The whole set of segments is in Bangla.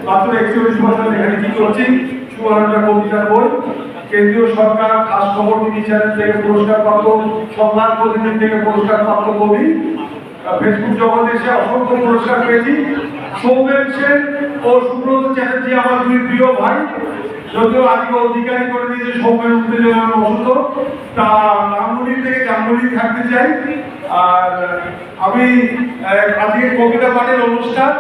মাত্র 41 বছর এখানে কি করছি, সুবর্ণটা কবিতার বই, কেন্দ্রীয় সরকার খাস খবর টিভি চ্যানেল থেকে পুরস্কারপ্রাপ্ত, সংবাদ প্রতিদিন থেকে পুরস্কারপ্রাপ্ত কবি, ফেসবুক জগতে এসে অসংখ্য পুরস্কার পেয়েছি। সৌমেন সেন ও সুব্রত চ্যাটার্জি আমার দুই প্রিয় ভাই, যদিও আজকে অধিকারী করে দিয়েছে সৌমেন উত্তেজনার অসুস্থ, তা রামগুলির থেকে জামগুলি থাকতে চাই। আর আমি আজকে কবিতা পাঠের অনুষ্ঠান,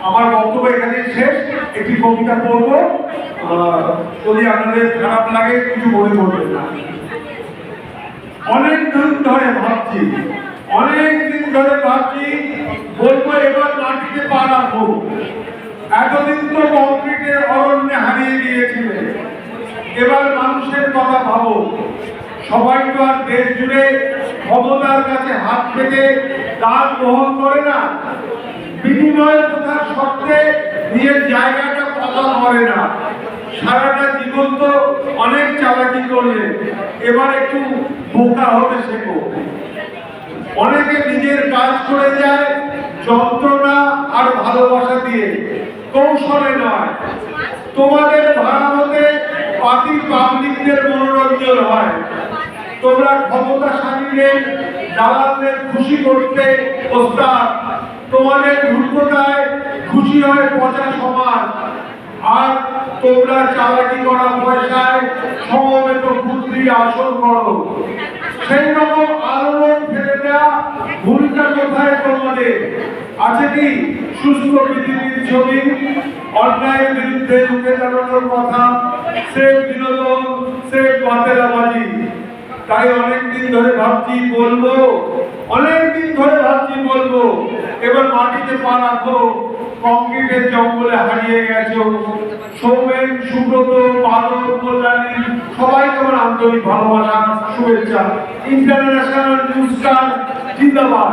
আমার বক্তব্য এখানে শেষ। একটি কবিতা পড়ব, যদি আপনাদের খারাপ লাগে কিছু মনে করবেন না। অনেক দিন ধরে ভাবছি, বলবো এবার মাটিতে পা রাখবো। এতদিন তো কংক্রিটের অরণ্যে হারিয়ে গিয়েছিলে, এবার মানুষের কথা ভাবো। সবাই তো আর দেশ জুড়ে ক্ষমতার কাছে হাত পেতে দান গ্রহণ করে না, বিনিময়ের কথার শর্তে নিজের জায়গাটা কথা করে না। সারাটা জীবন তো অনেক চালাকি করলে, এবার একটু বোকা হতে শেখো। অনেকে নিজের কাজ করে যায় যন্ত্রণা আর ভালোবাসা দিয়ে, কৌশলে নয়। তোমাদের ভাড়া মতে পাতি পাবলিকদের মনোরঞ্জন হয়। তোমরা ক্ষমতাশালীদের দালালদের খুশি করতে প্রস্তাব, তোমাদের ধূর্ততায় খুশি হয় পচা সমাজ। আর তোমরা চালাকি করা পয়সায় সমবেত বুদ্ধি আসন করো। সেই রকম আলোড়ন ফেলে দেওয়া ভুলটা কোথায় তোমাদের? আছে কি সুস্থ পৃথিবীর ছবি? অন্যায়ের বিরুদ্ধে রুখে দাঁড়ানোর কথা, সে বিনোদন, সে বাতেলাবাজি। তাই অনেকদিন ধরে ভাবছি বলবো, এবার মাটিতে পা রাখো। কংক্রিটের জঙ্গলে হারিয়ে গেছো। সৌমেন, সুব্রত, বাদল, কল্যাণী সবাইকে আমার আন্তরিক ভালোবাসা, শুভেচ্ছা। ইন্টারন্যাশনাল নিউজ স্টার জিন্দাবাদ।